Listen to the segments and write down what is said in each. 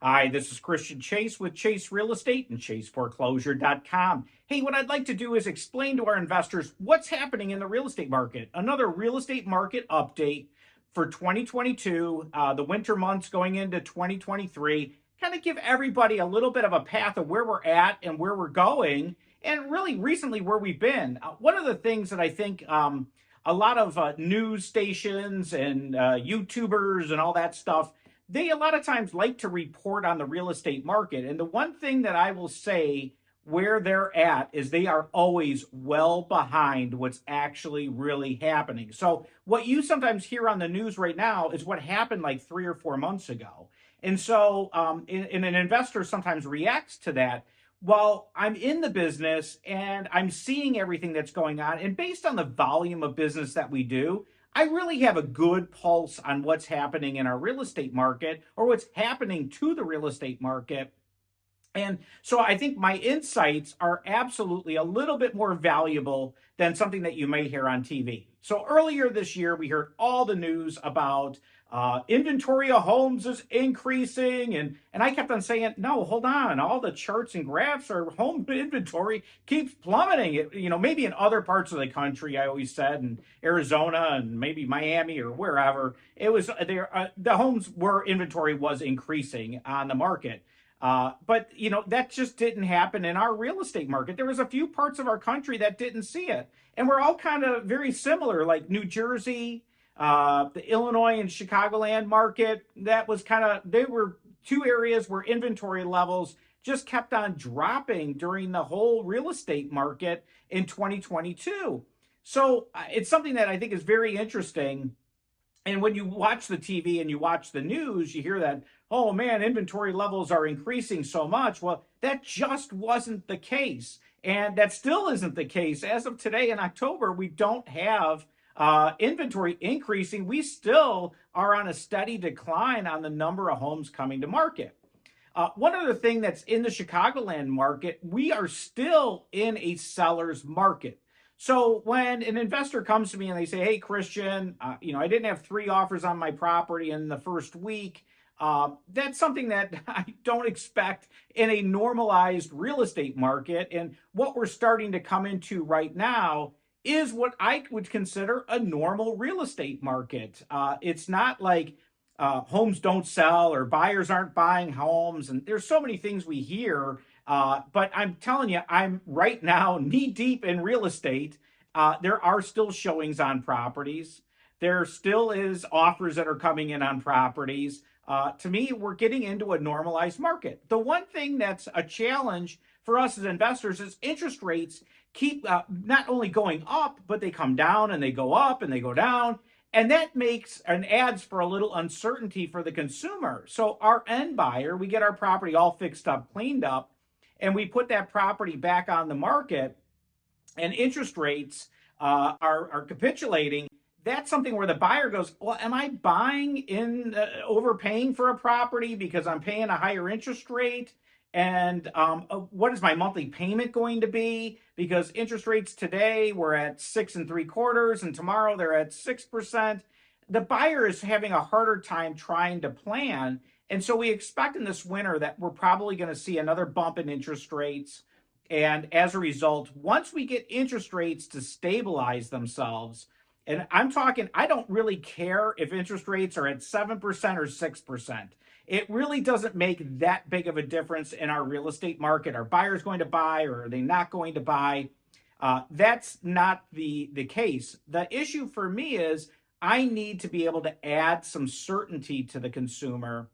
Hi, this is Christian Chase with Chase Real Estate and ChaseForeclosure.com. Hey, what I'd like to do is explain to our investors what's happening in the real estate market. Another real estate market update for 2022, the winter months going into 2023. Kind of give everybody a little bit of a path of where we're at and where we're going, and really recently where we've been. One of the things that I think a lot of news stations and YouTubers and all that stuff, they a lot of times like to report on the real estate market. And the one thing that I will say where they're at is they are always well behind what's actually really happening. So, what you sometimes hear on the news right now is what happened like 3 or 4 months ago. And so, and an investor sometimes reacts to that. Well, I'm in the business and I'm seeing everything that's going on. And based on the volume of business that we do, I really have a good pulse on what's happening in our real estate market or what's happening to the real estate market. And so I think my insights are absolutely a little bit more valuable than something that you may hear on TV. So earlier this year, we heard all the news about inventory of homes is increasing. And I kept on saying, no, hold on. All the charts and graphs are home inventory keeps plummeting. Maybe in other parts of the country, I always said, in Arizona and maybe Miami or wherever, it was there. The homes where inventory was increasing on the market. But that just didn't happen in our real estate market. There was a few parts of our country that didn't see it. And we're all kind of very similar, like New Jersey, the Illinois and Chicagoland market. That was they were two areas where inventory levels just kept on dropping during the whole real estate market in 2022. So it's something that I think is very interesting. And when you watch the TV and you watch the news, you hear that, oh man, inventory levels are increasing so much. Well, that just wasn't the case. And that still isn't the case. As of today in October, we don't have inventory increasing. We still are on a steady decline on the number of homes coming to market. One other thing that's in the Chicagoland market, we are still in a seller's market. So when an investor comes to me and they say, "Hey, Christian, I didn't have 3 offers on my property in the first week," that's something that I don't expect in a normalized real estate market. And what we're starting to come into right now is what I would consider a normal real estate market. It's not like homes don't sell or buyers aren't buying homes, and there's so many things we hear. But I'm telling you, I'm right now knee deep in real estate. There are still showings on properties. There still is offers that are coming in on properties. To me, we're getting into a normalized market. The one thing that's a challenge for us as investors is interest rates keep not only going up, but they come down and they go up and they go down. And that makes and adds for a little uncertainty for the consumer. So our end buyer, we get our property all fixed up, cleaned up, and we put that property back on the market, and interest rates are capitulating. That's something where the buyer goes, well, am I buying in overpaying for a property because I'm paying a higher interest rate? And what is my monthly payment going to be? Because interest rates today were at 6.75%, and tomorrow they're at 6%. The buyer is having a harder time trying to plan. And so we expect in this winter that we're probably going to see another bump in interest rates. And as a result, once we get interest rates to stabilize themselves, and I'm talking, I don't really care if interest rates are at 7% or 6%. It really doesn't make that big of a difference in our real estate market. Are buyers going to buy or are they not going to buy? That's not the case. The issue for me is I need to be able to add some certainty to the consumer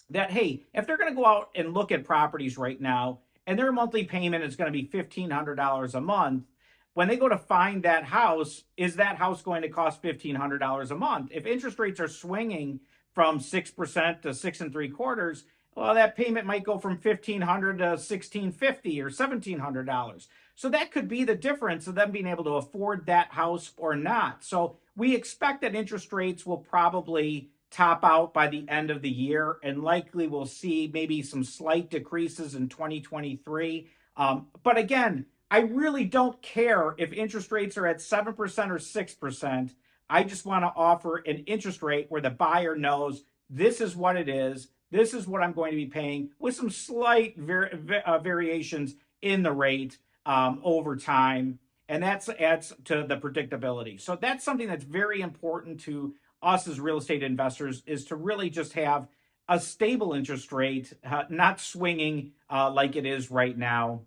that, hey, if they're going to go out and look at properties right now and their monthly payment is going to be $1,500 a month, when they go to find that house, is that house going to cost $1,500 a month? If interest rates are swinging from 6% to 6.75%, well, that payment might go from $1,500 to $1,650 or $1,700. So that could be the difference of them being able to afford that house or not. So we expect that interest rates will probably top out by the end of the year, and likely we'll see maybe some slight decreases in 2023. But again, I really don't care if interest rates are at 7% or 6%. I just want to offer an interest rate where the buyer knows this is what it is. this is what I'm going to be paying with some slight variations in the rate over time. And that adds to the predictability. So that's something that's very important to us as real estate investors, is to really just have a stable interest rate, not swinging like it is right now.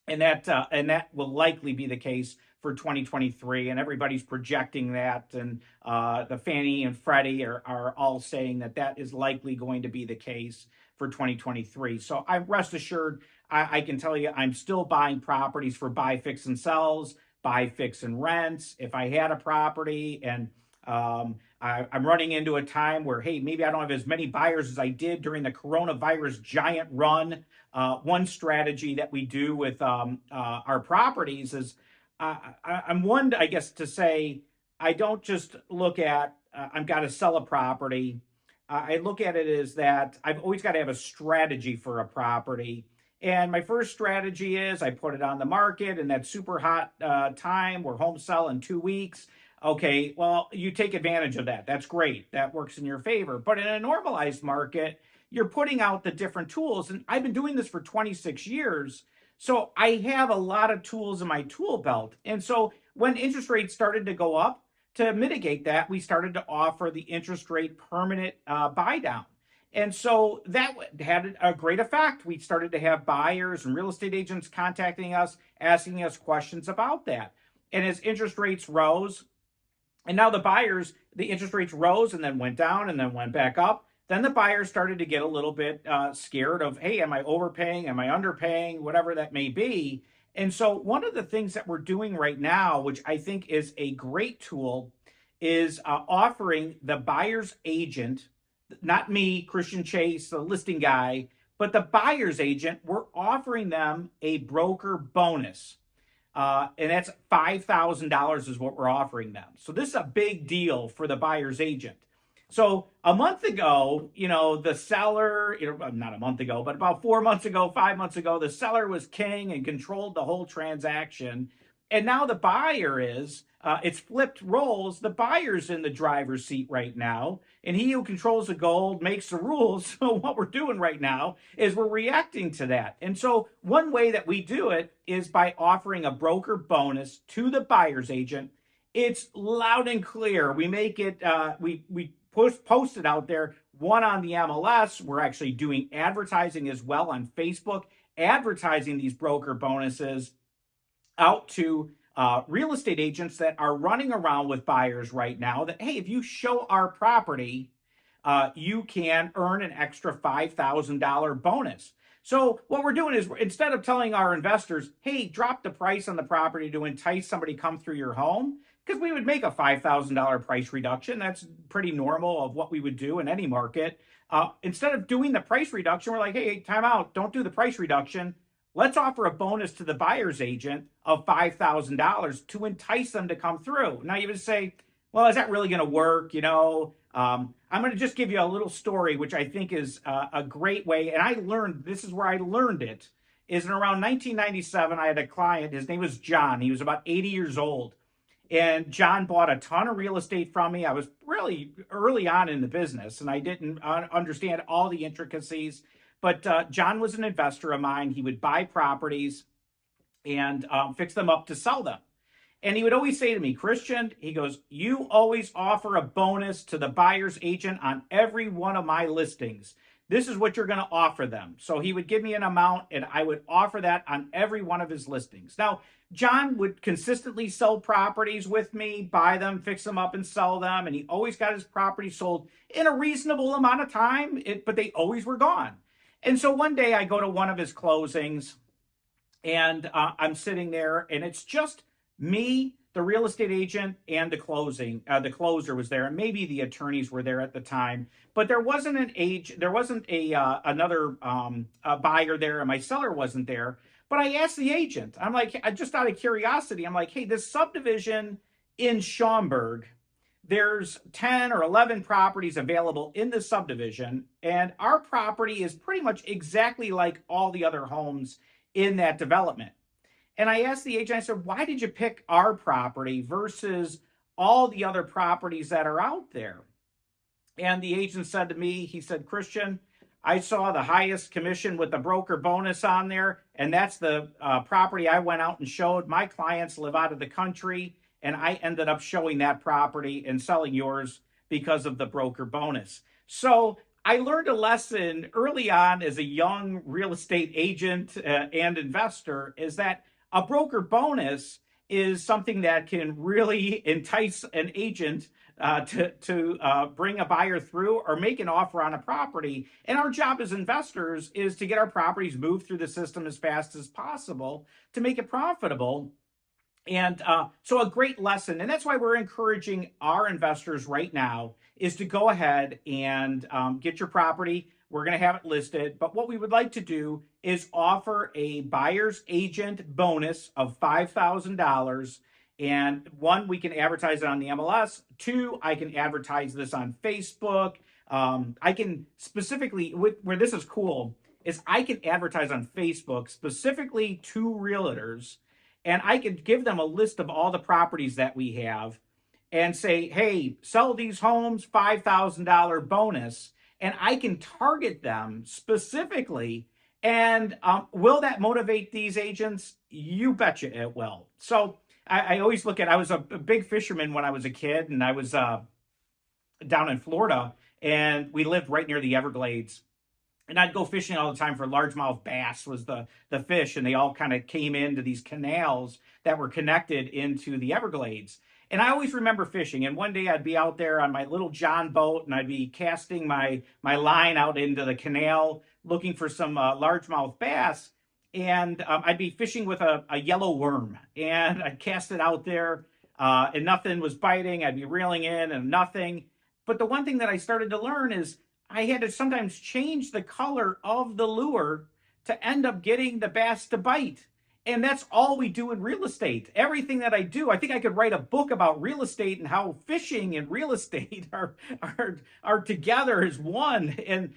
And that will likely be the case for 2023, and everybody's projecting that, and the Fannie and Freddie are all saying that that is likely going to be the case for 2023. So I'm rest assured, I can tell you, I'm still buying properties for buy, fix, and sells, buy, fix, and rents. If I had a property and I'm running into a time where, hey, maybe I don't have as many buyers as I did during the coronavirus giant run. One strategy that we do with our properties is I'm one, I guess, to say I don't just look at I've got to sell a property. I look at it as that I've always got to have a strategy for a property. And my first strategy is I put it on the market in that super hot time where homes sell in 2 weeks. Okay, well, you take advantage of that. That's great. That works in your favor. But in a normalized market, you're putting out the different tools. And I've been doing this for 26 years. So I have a lot of tools in my tool belt. And so when interest rates started to go up, to mitigate that, we started to offer the interest rate permanent buy down. And so that had a great effect. We started to have buyers and real estate agents contacting us, asking us questions about that. And as interest rates rose, and now the interest rates rose and then went down and then went back up. Then the buyers started to get a little bit scared of, hey, am I overpaying? Am I underpaying? Whatever that may be. And so one of the things that we're doing right now, which I think is a great tool, is offering the buyer's agent, not me, Christian Chase, the listing guy, but the buyer's agent, we're offering them a broker bonus. And that's $5,000 is what we're offering them. So this is a big deal for the buyer's agent. So a month ago, the seller, not a month ago, but about 4 months ago, 5 months ago, the seller was king and controlled the whole transaction. And now the buyer is, it's flipped roles. The buyer's in the driver's seat right now. And he who controls the gold makes the rules. So what we're doing right now is we're reacting to that. And so one way that we do it is by offering a broker bonus to the buyer's agent. It's loud and clear. We make it, we post it out there, one on the MLS. We're actually doing advertising as well on Facebook, advertising these broker bonuses out to real estate agents that are running around with buyers right now, that, hey, if you show our property, you can earn an extra $5,000 bonus. So what we're doing is, instead of telling our investors, hey, drop the price on the property to entice somebody to come through your home, because we would make a $5,000 price reduction. That's pretty normal of what we would do in any market. Instead of doing the price reduction, we're like, hey, time out, don't do the price reduction. Let's offer a bonus to the buyer's agent of $5,000 to entice them to come through. Now you would say, well, is that really going to work? I'm going to just give you a little story, which I think is a great way. And this is where I learned it, is in around 1997, I had a client. His name was John. He was about 80 years old. And John bought a ton of real estate from me. I was really early on in the business, and I didn't understand all the intricacies. But John was an investor of mine. He would buy properties and fix them up to sell them. And he would always say to me, Christian, he goes, you always offer a bonus to the buyer's agent on every one of my listings. This is what you're going to offer them. So he would give me an amount, and I would offer that on every one of his listings. Now, John would consistently sell properties with me, buy them, fix them up, and sell them. And he always got his property sold in a reasonable amount of time, but they always were gone. And so one day I go to one of his closings, and I'm sitting there, and it's just me, the real estate agent, and the closer was there, and maybe the attorneys were there at the time, but there wasn't another buyer there, and my seller wasn't there. But I asked the agent, I'm like, just out of curiosity, I'm like, hey, this subdivision in Schaumburg, there's 10 or 11 properties available in the subdivision, and our property is pretty much exactly like all the other homes in that development. And I asked the agent, I said, why did you pick our property versus all the other properties that are out there? And the agent said to me, he said, Christian, I saw the highest commission with the broker bonus on there, and that's the property I went out and showed. My clients live out of the country, and I ended up showing that property and selling yours because of the broker bonus. So I learned a lesson early on as a young real estate agent and investor, is that a broker bonus is something that can really entice an agent to bring a buyer through or make an offer on a property. And our job as investors is to get our properties moved through the system as fast as possible to make it profitable. And so a great lesson, and that's why we're encouraging our investors right now is to go ahead and get your property. We're going to have it listed, but what we would like to do is offer a buyer's agent bonus of $5,000. And one, we can advertise it on the MLS. Two, I can advertise this on Facebook. I can specifically, where this is cool, is I can advertise on Facebook specifically to realtors, and I could give them a list of all the properties that we have and say, hey, sell these homes, $5,000 bonus. And I can target them specifically. And will that motivate these agents? You betcha it will. So I always look at, I was a big fisherman when I was a kid, and I was down in Florida, and we lived right near the Everglades. And I'd go fishing all the time for largemouth bass was the fish, and they all kind of came into these canals that were connected into the Everglades. And I always remember fishing. And one day I'd be out there on my little John boat, and I'd be casting my line out into the canal looking for some largemouth bass. And I'd be fishing with a yellow worm, and I'd cast it out there, and nothing was biting. I'd be reeling in and nothing. But the one thing that I started to learn is I had to sometimes change the color of the lure to end up getting the bass to bite. And that's all we do in real estate. Everything that I do, I think I could write a book about real estate and how fishing and real estate are together as one. And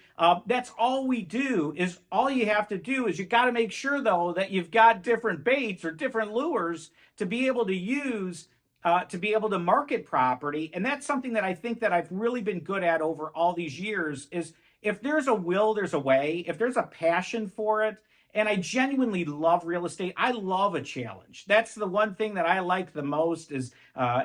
that's all we do. Is all you have to do is you got to make sure, though, that you've got different baits or different lures to be able to use to be able to market property. And that's something that I think that I've really been good at over all these years is if there's a will, there's a way. If there's a passion for it, and I genuinely love real estate. I love a challenge. That's the one thing that I like the most is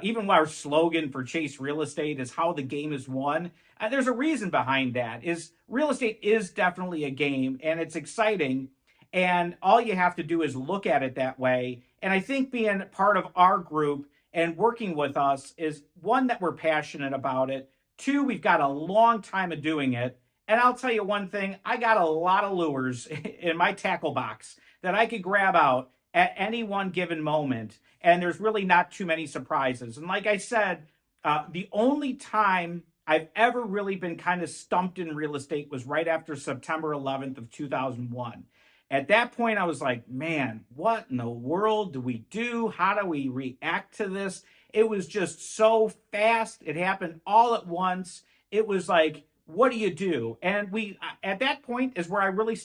even our slogan for Chase Real Estate is how the game is won. There's a reason behind that is real estate is definitely a game, and it's exciting. And all you have to do is look at it that way. And I think being part of our group and working with us is one, that we're passionate about it. Two, we've got a long time of doing it. And I'll tell you one thing, I got a lot of lures in my tackle box that I could grab out at any one given moment. And there's really not too many surprises. And like I said, the only time I've ever really been kind of stumped in real estate was right after September 11th of 2001. At that point, I was like, man, what in the world do we do? How do we react to this? It was just so fast. It happened all at once. It was like, what do you do? And we, at that point is where I really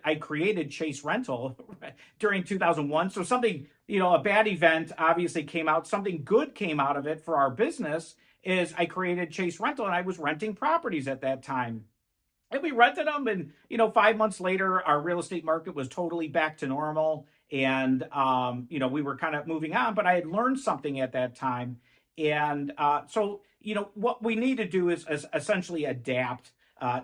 I created Chase Rental during 2001. So something, a bad event obviously came out. Something good came out of it for our business is I created Chase Rental, and I was renting properties at that time. And we rented them, and 5 months later, our real estate market was totally back to normal, and we were kind of moving on. But I had learned something at that time, and so what we need to do is essentially adapt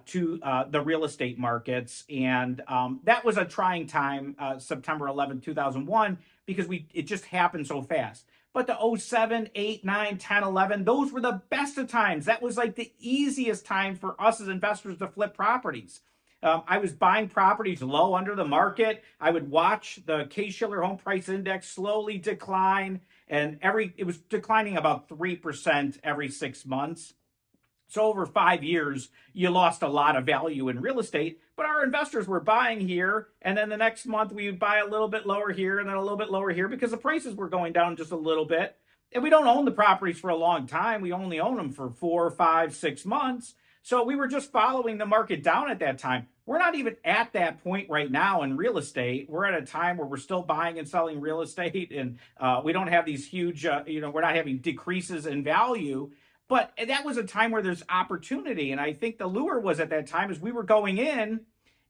to the real estate markets, and that was a trying time, September 11, 2001, because it just happened so fast. But the 07, 8, 9, 10, 11, those were the best of times. That was like the easiest time for us as investors to flip properties. I was buying properties low under the market. I would watch the Case-Shiller Home Price Index slowly decline, and it was declining about 3% every 6 months. So over 5 years, you lost a lot of value in real estate, but our investors were buying here, and then the next month we would buy a little bit lower here and then a little bit lower here because the prices were going down just a little bit. And we don't own the properties for a long time. We only own them for 4, 5, 6 months. So we were just following the market down at that time. We're not even at that point right now in real estate. We're at a time where we're still buying and selling real estate, and we don't have these huge, we're not having decreases in value. But that was a time where there's opportunity. And I think the lure was at that time is we were going in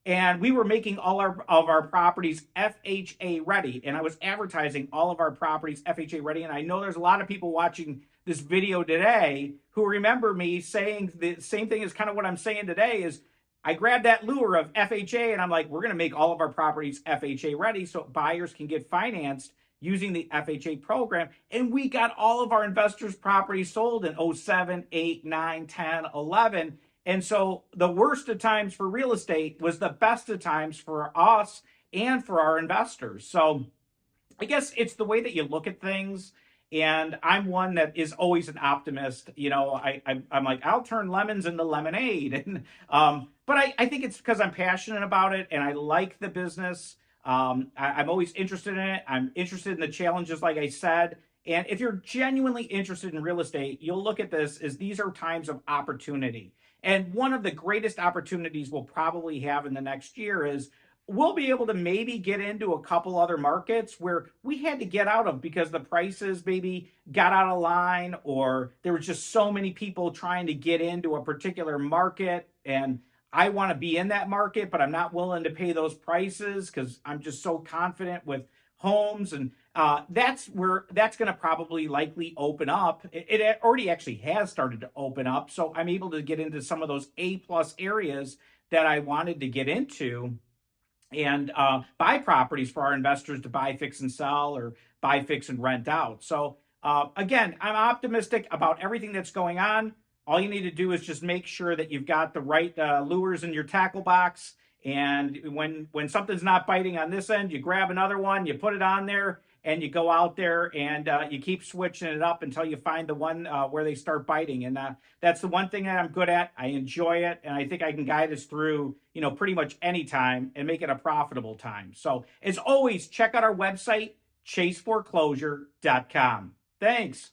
and we were making all of our properties FHA ready. And I was advertising all of our properties FHA ready. And I know there's a lot of people watching this video today who remember me saying the same thing as kind of what I'm saying today is I grabbed that lure of FHA and I'm like, we're going to make all of our properties FHA ready so buyers can get financed using the FHA program. And we got all of our investors' properties sold in 07, 8, 9, 10, 11. And so the worst of times for real estate was the best of times for us and for our investors. So I guess it's the way that you look at things. And I'm one that is always an optimist. You know, I'm like, I'll turn lemons into lemonade. And but I think it's because I'm passionate about it and I like the business. I'm always interested in it. I'm interested in the challenges, like I said. And if you're genuinely interested in real estate, you'll look at this as these are times of opportunity. And one of the greatest opportunities we'll probably have in the next year is we'll be able to maybe get into a couple other markets where we had to get out of because the prices maybe got out of line or there were just so many people trying to get into a particular market. And I want to be in that market, but I'm not willing to pay those prices because I'm just so confident with homes. And that's where that's going to probably likely open up. It already actually has started to open up. So I'm able to get into some of those A plus areas that I wanted to get into and buy properties for our investors to buy, fix, and sell or buy, fix, and rent out. So again, I'm optimistic about everything that's going on. All you need to do is just make sure that you've got the right lures in your tackle box. And when something's not biting on this end, you grab another one, you put it on there, and you go out there and you keep switching it up until you find the one where they start biting. And that's the one thing that I'm good at. I enjoy it, and I think I can guide us through, pretty much any time and make it a profitable time. So as always, check out our website, chaseforeclosure.com. Thanks.